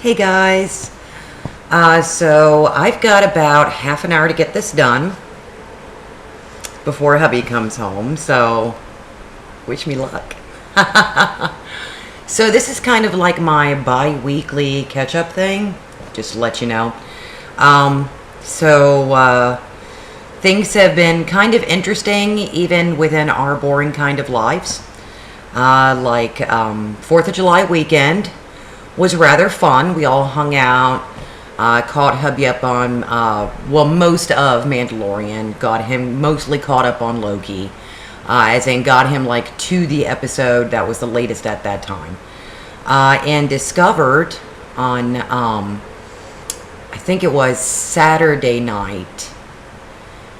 Hey guys, so I've got about half an hour to get this done before hubby comes home, so wish me luck. So this is kind of like my bi-weekly catch-up thing, just to let you know. Things have been kind of interesting even within our boring kind of lives. 4th of July weekend was rather fun. We all hung out, caught hubby up on, most of Mandalorian, got him mostly caught up on Loki, as in got him like to the episode that was the latest at that time, and discovered on, I think it was Saturday night.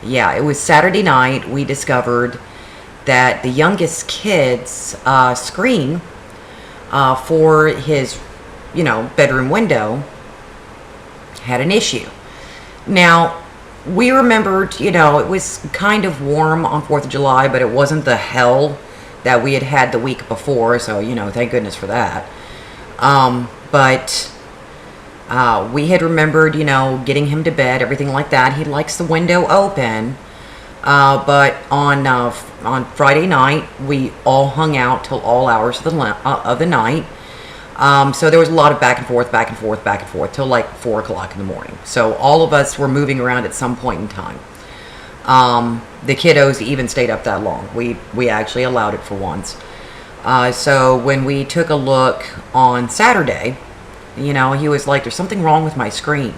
Yeah, it was Saturday night we discovered that the youngest kid's screen for his bedroom window had an issue. Now, we remembered, it was kind of warm on 4th of July, but it wasn't the hell that we had had the week before, so, thank goodness for that. We had remembered, getting him to bed, everything like that. He likes the window open, but on Friday night, we all hung out till all hours of the night. So there was a lot of back and forth till like 4 o'clock in the morning. So all of us were moving around at some point in time. The kiddos even stayed up that long. We actually allowed it for once. So when we took a look on Saturday, he was like, there's something wrong with my screen.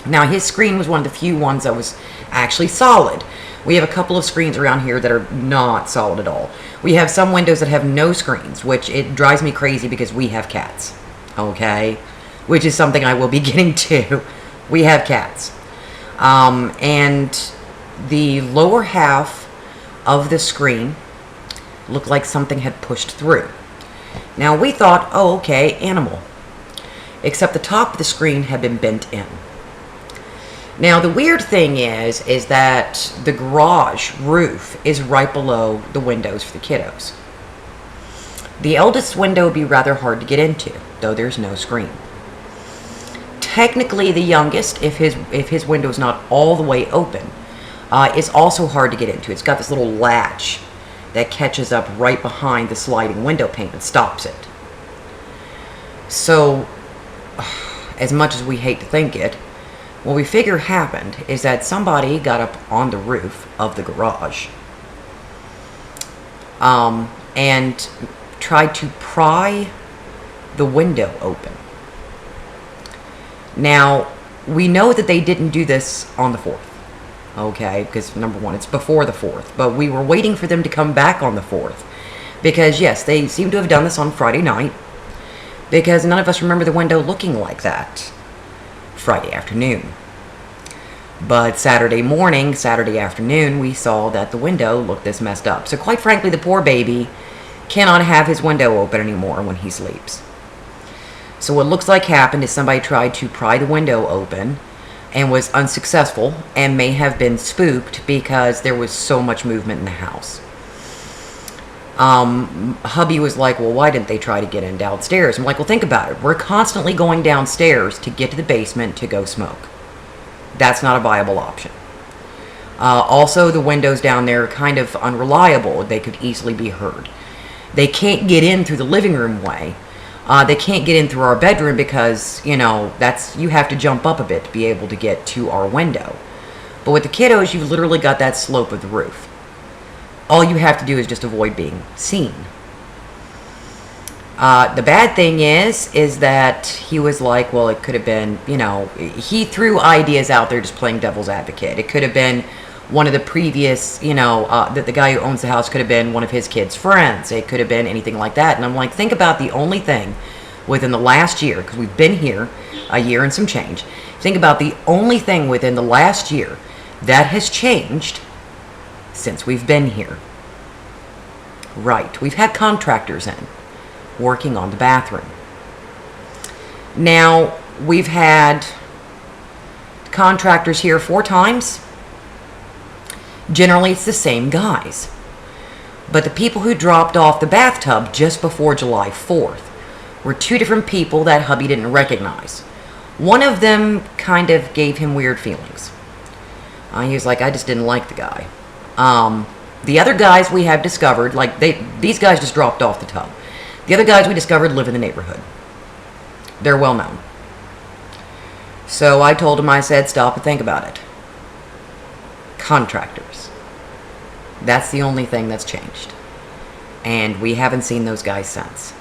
Now, his screen was one of the few ones that was actually solid. We have a couple of screens around here that are not solid at all. We have some windows that have no screens, which it drives me crazy because we have cats, okay? Which is something I will be getting to. We have cats. And the lower half of the screen looked like something had pushed through. Now, we thought, oh, okay, animal. Except the top of the screen had been bent in. Now, the weird thing is that the garage roof is right below the windows for the kiddos. The eldest window would be rather hard to get into, though there's no screen. Technically, the youngest, if his window is not all the way open, is also hard to get into. It's got this little latch that catches up right behind the sliding window pane and stops it. So, as much as we hate to think it, what we figure happened is that somebody got up on the roof of the garage and tried to pry the window open. Now, we know that they didn't do this on the 4th, okay, because number one, it's before the 4th, but we were waiting for them to come back on the 4th because, yes, they seem to have done this on Friday night because none of us remember the window looking like that Friday afternoon. But Saturday afternoon, we saw that the window looked this messed up. So quite frankly, the poor baby cannot have his window open anymore when he sleeps. So what looks like happened is somebody tried to pry the window open and was unsuccessful and may have been spooked because there was so much movement in the house. Hubby was like, well, why didn't they try to get in downstairs? I'm like, well, think about it. We're constantly going downstairs to get to the basement to go smoke. That's not a viable option. Also, the windows down there are kind of unreliable. They could easily be heard. They can't get in through the living room way. They can't get in through our bedroom because, you have to jump up a bit to be able to get to our window. But with the kiddos, you've literally got that slope of the roof. All you have to do is just avoid being seen. The bad thing is that he was like, well, it could have been, he threw ideas out there just playing devil's advocate. It could have been one of the previous, that the guy who owns the house could have been one of his kids' friends. It could have been anything like that. And I'm like, think about the only thing within the last year, because we've been here a year and some change. Think about the only thing within the last year that has changed since we've been here. Right, we've had contractors in working on the bathroom. Now, we've had contractors here 4 times. Generally, it's the same guys. But the people who dropped off the bathtub just before July 4th were two different people that hubby didn't recognize. One of them kind of gave him weird feelings. He was like, I just didn't like the guy. The other guys we have discovered, like these guys just dropped off the tub. The other guys we discovered live in the neighborhood. They're well known. So I told him, I said, stop and think about it. Contractors. That's the only thing that's changed. And we haven't seen those guys since.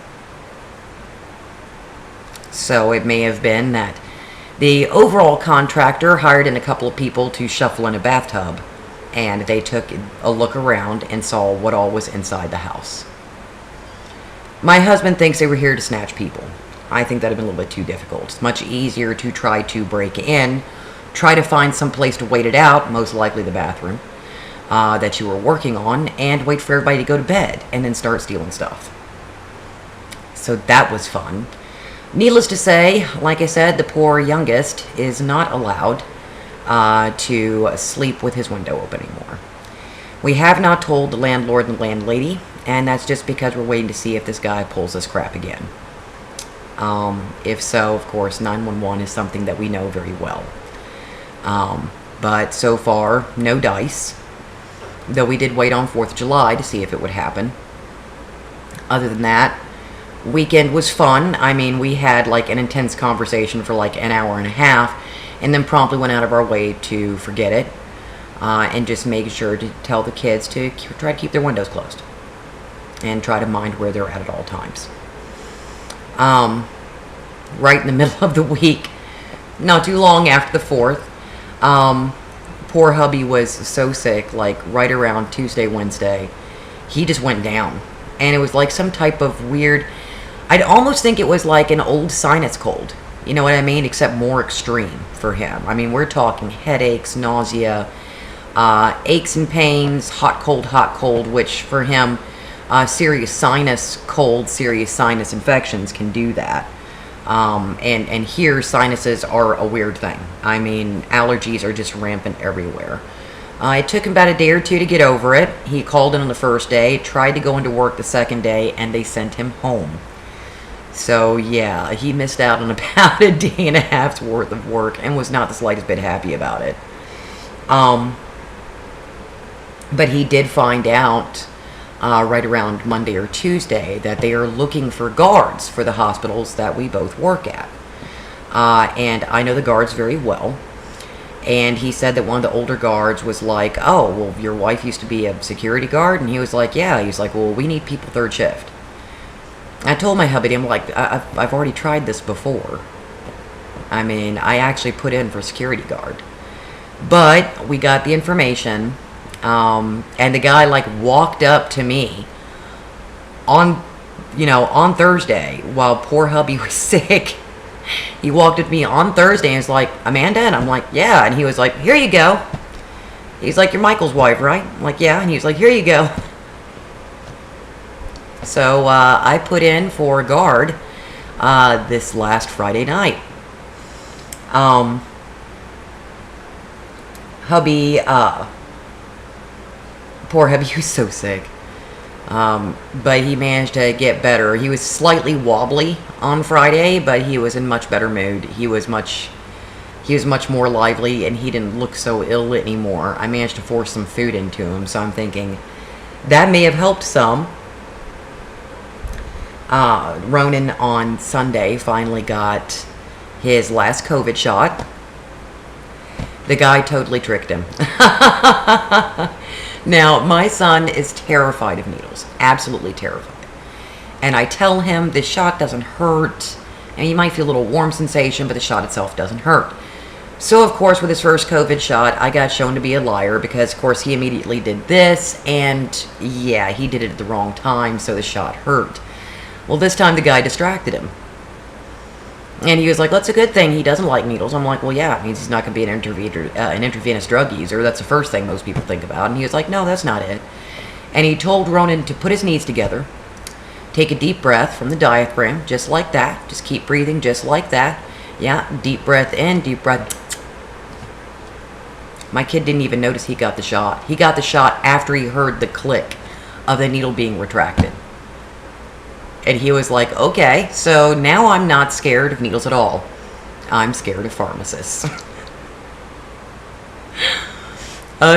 So it may have been that the overall contractor hired in a couple of people to shuffle in a bathtub, and they took a look around and saw what all was inside the house. My husband thinks they were here to snatch people. I think that would have been a little bit too difficult. It's much easier to try to break in, try to find some place to wait it out, most likely the bathroom, that you were working on, and wait for everybody to go to bed, and then start stealing stuff. So that was fun. Needless to say, like I said, the poor youngest is not allowed to sleep with his window open anymore. We have not told the landlord and the landlady, and that's just because we're waiting to see if this guy pulls this crap again. If so, of course, 911 is something that we know very well. But so far, no dice. Though we did wait on 4th of July to see if it would happen. Other than that, weekend was fun. I mean, we had like an intense conversation for like an hour and a half, and then promptly went out of our way to forget it, and just make sure to tell the kids to try to keep their windows closed and try to mind where they're at all times. Right in the middle of the week, not too long after the 4th, poor hubby was so sick, like right around Tuesday, Wednesday, he just went down. And it was like some type of weird, I'd almost think it was like an old sinus cold. You know what I mean? Except more extreme for him. I mean, we're talking headaches, nausea, aches and pains, hot, cold, which for him, serious sinus cold, serious sinus infections can do that. And here, sinuses are a weird thing. I mean, allergies are just rampant everywhere. It took him about a day or two to get over it. He called in on the first day, tried to go into work the second day, and they sent him home. So, yeah, he missed out on about a day and a half's worth of work and was not the slightest bit happy about it. But he did find out right around Monday or Tuesday that they are looking for guards for the hospitals that we both work at. And I know the guards very well. And he said that one of the older guards was like, oh, well, your wife used to be a security guard? And he was like, yeah. He was like, well, we need people third shift. I told my hubby, I'm like, I've already tried this before. I mean, I actually put in for security guard. But we got the information, and the guy, like, walked up to me on Thursday while poor hubby was sick. He walked up to me on Thursday and was like, Amanda? And I'm like, yeah. And he was like, here you go. He's like, you're Michael's wife, right? I'm like, yeah. And he was like, here you go. So I put in for a guard this last Friday night. Hubby, poor hubby, he was so sick. But he managed to get better. He was slightly wobbly on Friday, but he was in much better mood. He was much more lively, and he didn't look so ill anymore. I managed to force some food into him, so I'm thinking that may have helped some. Ronan on Sunday finally got his last COVID shot. The guy totally tricked him. Now, my son is terrified of needles. Absolutely terrified. And I tell him this shot doesn't hurt. And you might feel a little warm sensation, but the shot itself doesn't hurt. So, of course, with his first COVID shot, I got shown to be a liar because, of course, he immediately did this. And, yeah, he did it at the wrong time, so the shot hurt. Well, this time the guy distracted him. And he was like, that's a good thing. He doesn't like needles. I'm like, well, yeah, it means he's not going to be an intravenous drug user. That's the first thing most people think about. And he was like, no, that's not it. And he told Ronan to put his knees together, take a deep breath from the diaphragm, just like that. Just keep breathing just like that. Yeah, deep breath in, deep breath. My kid didn't even notice he got the shot. He got the shot after he heard the click of the needle being retracted. And he was like, okay, so now I'm not scared of needles at all. I'm scared of pharmacists.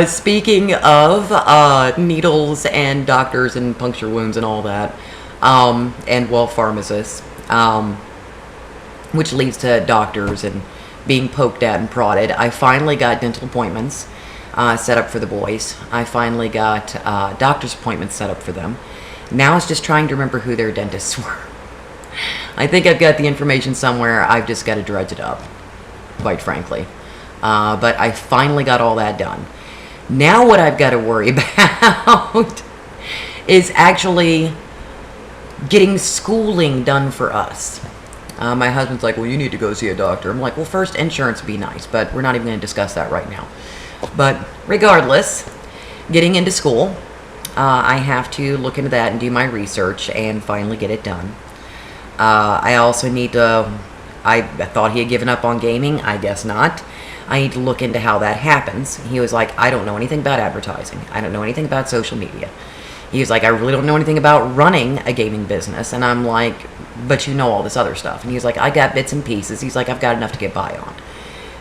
Speaking of needles and doctors and puncture wounds and all that, and well, pharmacists, which leads to doctors and being poked at and prodded, I finally got dental appointments set up for the boys. I finally got doctor's appointments set up for them. Now it's just trying to remember who their dentists were. I think I've got the information somewhere. I've just got to dredge it up, quite frankly. But I finally got all that done. Now what I've got to worry about is actually getting schooling done for us. My husband's like, well, you need to go see a doctor. I'm like, well, first, insurance would be nice, but we're not even going to discuss that right now. But regardless, getting into school, I have to look into that and do my research and finally get it done. I also need to, I thought he had given up on gaming. I guess not. I need to look into how that happens. He was like, I don't know anything about advertising. I don't know anything about social media. He was like, I really don't know anything about running a gaming business. And I'm like, but you know all this other stuff. And he was like, I got bits and pieces. He's like, I've got enough to get by on.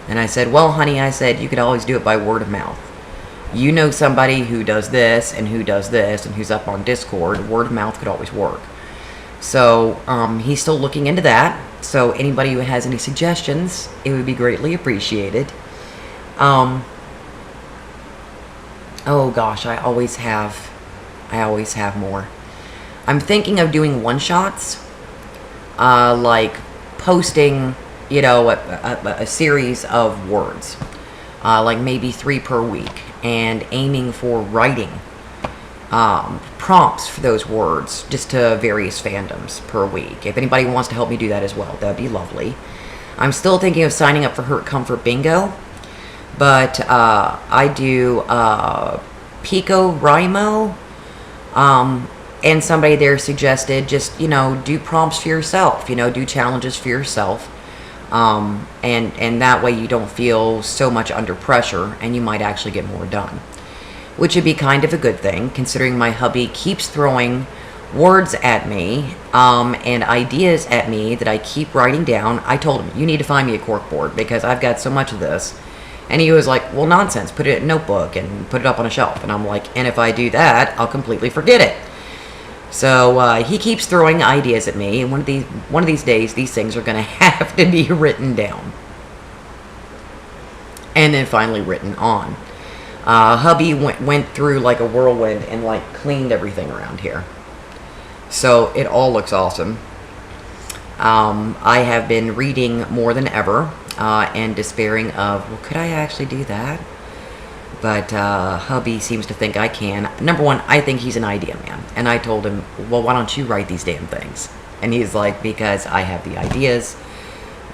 And I said, well, honey, I said, you could always do it by word of mouth. You know somebody who does this and who does this and who's up on Discord. Word of mouth could always work. So he's still looking into that. So anybody who has any suggestions, it would be greatly appreciated. Oh gosh, I always have more. I'm thinking of doing one-shots, like posting, you know, a series of words, like maybe 3 per week, and aiming for writing prompts for those words just to various fandoms per week. If anybody wants to help me do that as well, that'd be lovely. I'm still thinking of signing up for Hurt Comfort Bingo, but I do Pico Rimo, and somebody there suggested just, you know, do prompts for yourself, you know, do challenges for yourself, and that way you don't feel so much under pressure and you might actually get more done, which would be kind of a good thing considering my hubby keeps throwing words at me and ideas at me that I keep writing down. I told him, you need to find me a corkboard because I've got so much of this. And he was like, well, nonsense, put it in a notebook and put it up on a shelf. And I'm like, and if I do that, I'll completely forget it. So he keeps throwing ideas at me, and one of these days, these things are going to have to be written down. And then finally written on. Hubby went through like a whirlwind and like cleaned everything around here. So it all looks awesome. I have been reading more than ever and despairing of, well, could I actually do that? But hubby seems to think I can. Number one, I think he's an idea man. And I told him, well, why don't you write these damn things? And he's like, because I have the ideas,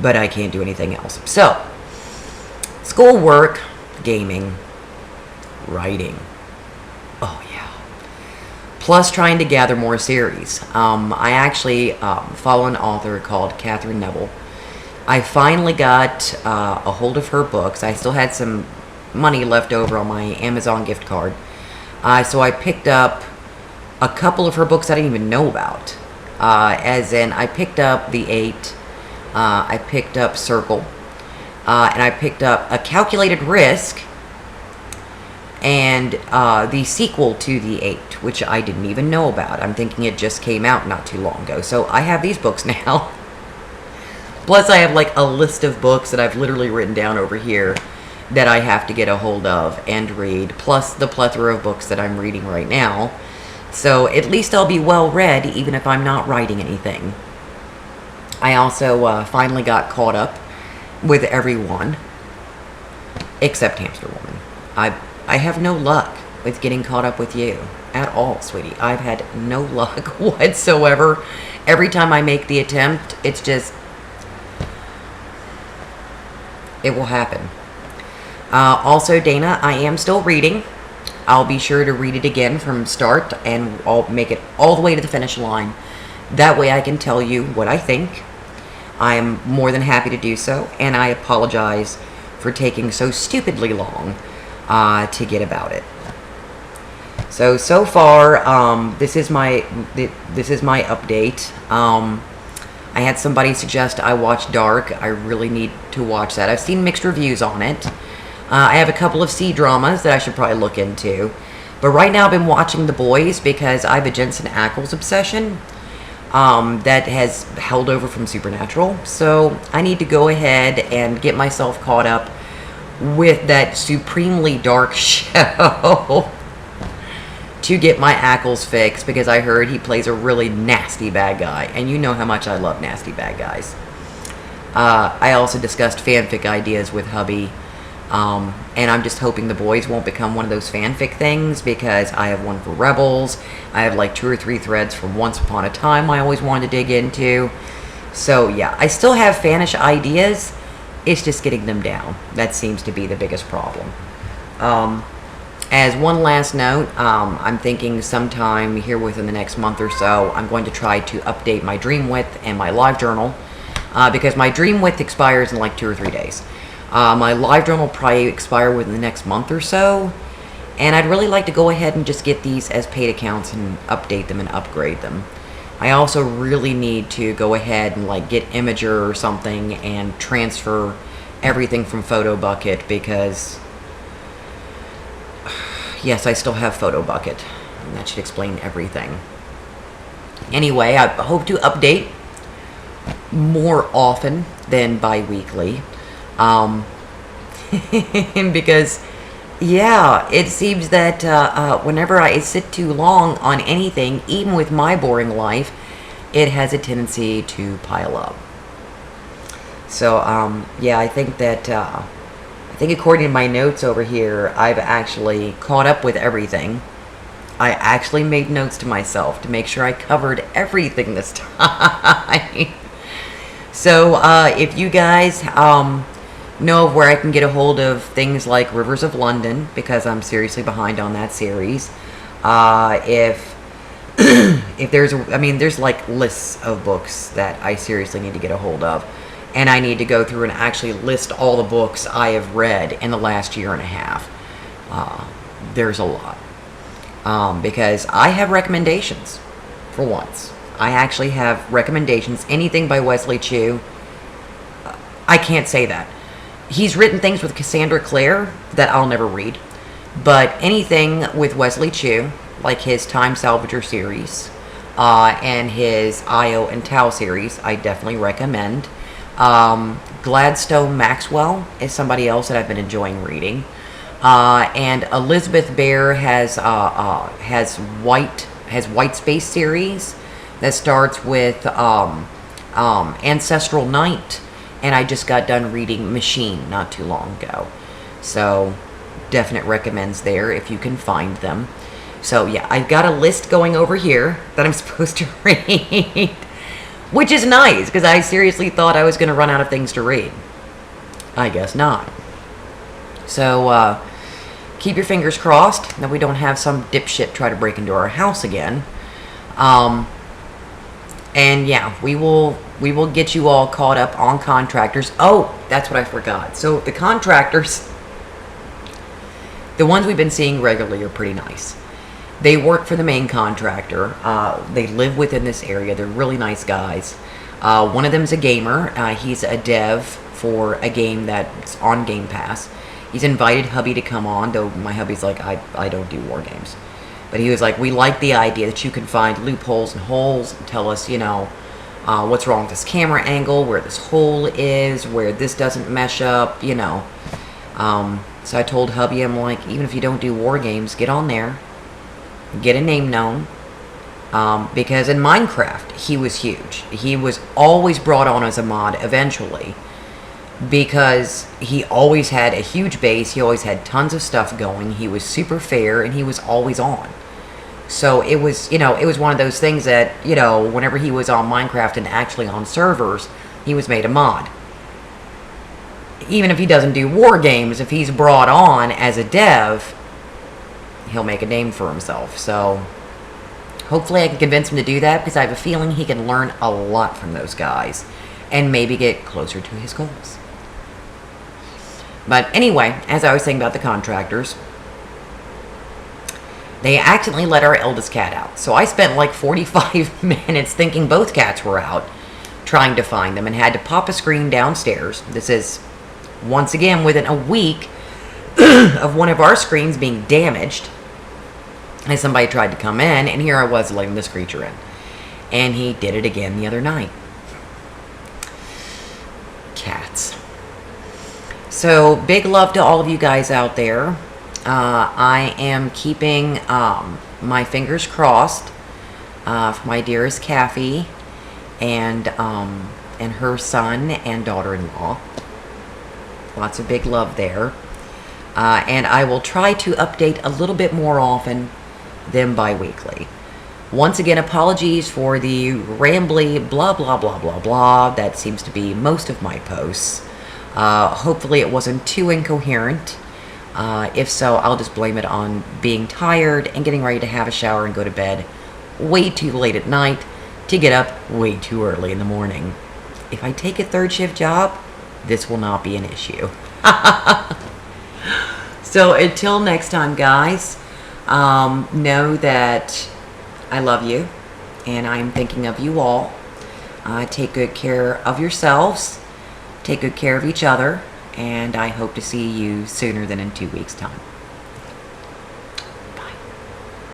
but I can't do anything else. So, schoolwork, gaming, writing. Oh, yeah. Plus trying to gather more series. I actually follow an author called Catherine Neville. I finally got a hold of her books. I still had some money left over on my Amazon gift card. So I picked up a couple of her books I didn't even know about. As in, I picked up The Eight, I picked up Circle, and I picked up A Calculated Risk, and the sequel to The Eight, which I didn't even know about. I'm thinking it just came out not too long ago. So I have these books now. Plus I have like a list of books that I've literally written down over here that I have to get a hold of and read, plus the plethora of books that I'm reading right now. So at least I'll be well read even if I'm not writing anything. I also finally got caught up with everyone except Hamster Woman. I have no luck with getting caught up with you at all, sweetie. I've had no luck whatsoever. Every time I make the attempt, it's just, it will happen. Also, Dana, I am still reading. I'll be sure to read it again from start, and I'll make it all the way to the finish line. That way I can tell you what I think. I'm more than happy to do so, and I apologize for taking so stupidly long to get about it. So far, this is my update. I had somebody suggest I watch Dark. I really need to watch that. I've seen mixed reviews on it. I have a couple of C-dramas that I should probably look into. But right now I've been watching The Boys because I have a Jensen Ackles obsession that has held over from Supernatural. So I need to go ahead and get myself caught up with that supremely dark show to get my Ackles fix, because I heard he plays a really nasty bad guy, and you know how much I love nasty bad guys. I also discussed fanfic ideas with hubby, and I'm just hoping The Boys won't become one of those fanfic things, because I have one for Rebels. I have like 2 or 3 threads from Once Upon a Time I always wanted to dig into. So yeah, I still have fanish ideas. It's just getting them down. That seems to be the biggest problem. As one last note, I'm thinking sometime here within the next month or so, I'm going to try to update my Dream Width and my Livejournal, because my Dream Width expires in like 2 or 3 days. My Livejournal will probably expire within the next month or so, and I'd really like to go ahead and just get these as paid accounts and update them and upgrade them. I also really need to go ahead and like get Imager or something and transfer everything from PhotoBucket, because yes, I still have PhotoBucket, and that should explain everything. Anyway, I hope to update more often than bi-weekly, because yeah, it seems that whenever I sit too long on anything, even with my boring life, it has a tendency to pile up. So yeah, I think that I think according to my notes over here, I've actually caught up with everything. I actually made notes to myself to make sure I covered everything this time. So if you guys know of where I can get a hold of things like Rivers of London, because I'm seriously behind on that series. If there's, I mean, there's like lists of books that I seriously need to get a hold of. And I need to go through and actually list all the books I have read in the last year and a half. There's a lot. Because I have recommendations, for once. I actually have recommendations. Anything by Wesley Chu, I can't say that. He's written things with Cassandra Clare that I'll never read. But anything with Wesley Chu, like his Time Salvager series, and his Io and Tau series, I definitely recommend. Gladstone Maxwell is somebody else that I've been enjoying reading. And Elizabeth Bear has White Space series that starts with Ancestral Night, and I just got done reading Machine not too long ago. So definite recommends there if you can find them. So yeah, I've got a list going over here that I'm supposed to read. Which is nice, because I seriously thought I was going to run out of things to read. I guess not. So, keep your fingers crossed that we don't have some dipshit try to break into our house again. And yeah, we will get you all caught up on contractors. Oh, that's what I forgot. So, the contractors, the ones we've been seeing regularly, are pretty nice. They work for the main contractor. They live within this area. They're really nice guys. One of them is a gamer. He's a dev for a game that's on Game Pass. He's invited hubby to come on, though my hubby's like, I don't do war games. But he was like, we like the idea that you can find loopholes and holes and tell us, you know, what's wrong with this camera angle, where this hole is, where this doesn't mesh up, you know. So I told hubby, I'm like, even if you don't do war games, get on there. Get a name known, because in Minecraft he was huge. He was always brought on as a mod eventually, because he always had a huge base. He always had tons of stuff going. He was super fair, and he was always on. So it was, you know, it was one of those things that, you know, whenever he was on Minecraft and actually on servers, he was made a mod. Even if he doesn't do war games, if he's brought on as a dev, he'll make a name for himself. So hopefully I can convince him to do that, because I have a feeling he can learn a lot from those guys and maybe get closer to his goals. But anyway, as I was saying about the contractors, they accidentally let our eldest cat out. So I spent like 45 minutes thinking both cats were out, trying to find them, and had to pop a screen downstairs. This is, once again, within a week of one of our screens being damaged. And somebody tried to come in, and here I was letting this creature in. And he did it again the other night. Cats. So, big love to all of you guys out there. I am keeping my fingers crossed for my dearest Kathy and her son and daughter-in-law. Lots of big love there. And I will try to update a little bit more often than bi-weekly. Once again, apologies for the rambly blah blah blah blah blah that seems to be most of my posts. Hopefully it wasn't too incoherent. If so, I'll just blame it on being tired and getting ready to have a shower and go to bed way too late at night to get up way too early in the morning. If I take a third shift job, this will not be an issue. So until next time, guys, know that I love you and I'm thinking of you all. Take good care of yourselves. Take good care of each other. And I hope to see you sooner than in 2 weeks' time.